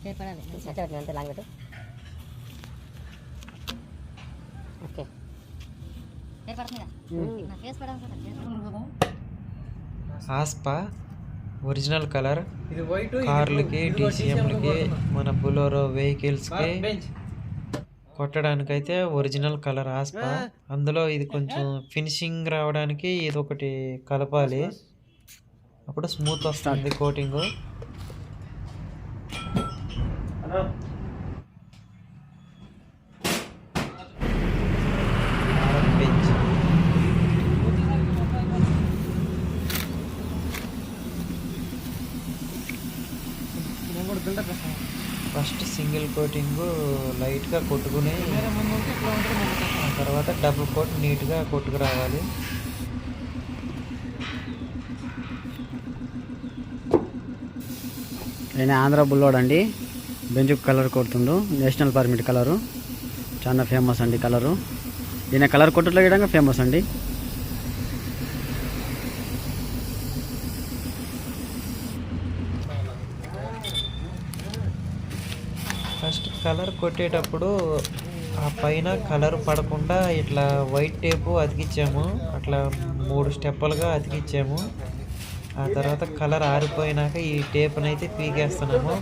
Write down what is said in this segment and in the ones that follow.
అంతే లాంగ్ పెట్టు. Okay ఆస్పా original colour కార్లకి, డీసీఎంలకి, మన బులోరో వెహికల్స్కి కొట్టడానికైతే ఒరిజినల్ కలర్ ఆస్పా. అందులో ఇది కొంచెం ఫినిషింగ్ రావడానికి ఇది ఒకటి కలపాలి, అప్పుడు స్మూత్ వస్తుంది కోటింగ్. ఫస్ట్ సింగిల్ కోటింగ్ లైట్గా కొట్టుకుని ఆ తర్వాత డబుల్ కోట్ నీట్గా కొట్టుకు రావాలి. ఈయన ఆంధ్ర బుల్లోడ్ అండి, బెంజుకు కలర్ కొడుతుండు, నేషనల్ పర్మిట్ కలరు, చాలా ఫేమస్ అండి కలరు. ఈయన కలర్ కొట్టుట్లో విధంగా ఫేమస్ అండి. ఫస్ట్ కలర్ కొట్టేటప్పుడు ఆ పైన కలర్ పడకుండా ఇట్లా వైట్ టేపు అతికిచ్చాము, అట్లా 3 స్టెప్పులుగా అతికిచ్చాము. ఆ తర్వాత కలర్ ఆరిపోయినాక ఈ టేప్ని అయితే పీకేస్తున్నాము.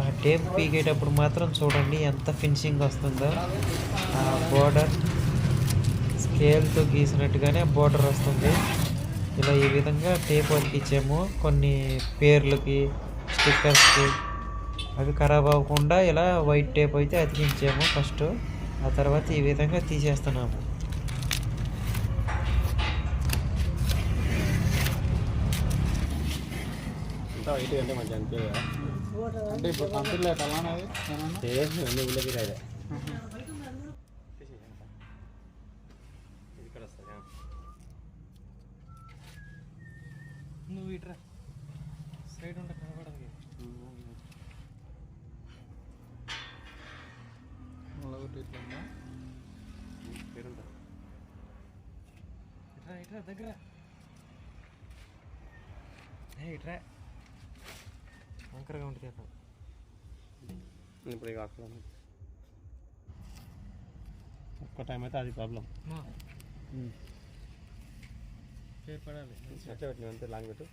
ఆ టేప్ పీకేటప్పుడు మాత్రం చూడండి ఎంత ఫినిషింగ్ వస్తుందో. ఆ బోర్డర్ స్కేల్తో గీసినట్టుగానే బోర్డర్ వస్తుంది. ఇలా ఈ విధంగా టేప్ అతికిచ్చాము. కొన్ని పేర్లకి, స్టిక్కర్స్కి అవి ఖరాబ్ అవ్వకుండా ఇలా వైట్ టేప్ అయితే అతికించాము ఫస్ట్. ఆ తర్వాత ఈ విధంగా తీసేస్తున్నాము. అంటే ఇప్పుడు కంపెనీలో అలానే నువ్వు ఇట్రా సైడ్ ఉంటే కనబడదు. ఇట్రా ఇట్రా దగ్గర ఇట్రా వంకరగా ఉంటుంది అక్కడ. ఇప్పుడు ఒక్క టైం అయితే అది ప్రాబ్లం. పడాలి అంతే లాంగ్ పెట్టు.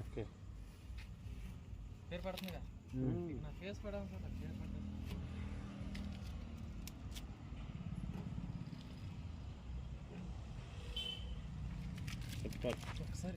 ఓకే పేరు పడుతుందిగా, నా ఫేస్ పడాలి సార్, పేరు పడుతుంది. ఒకసారి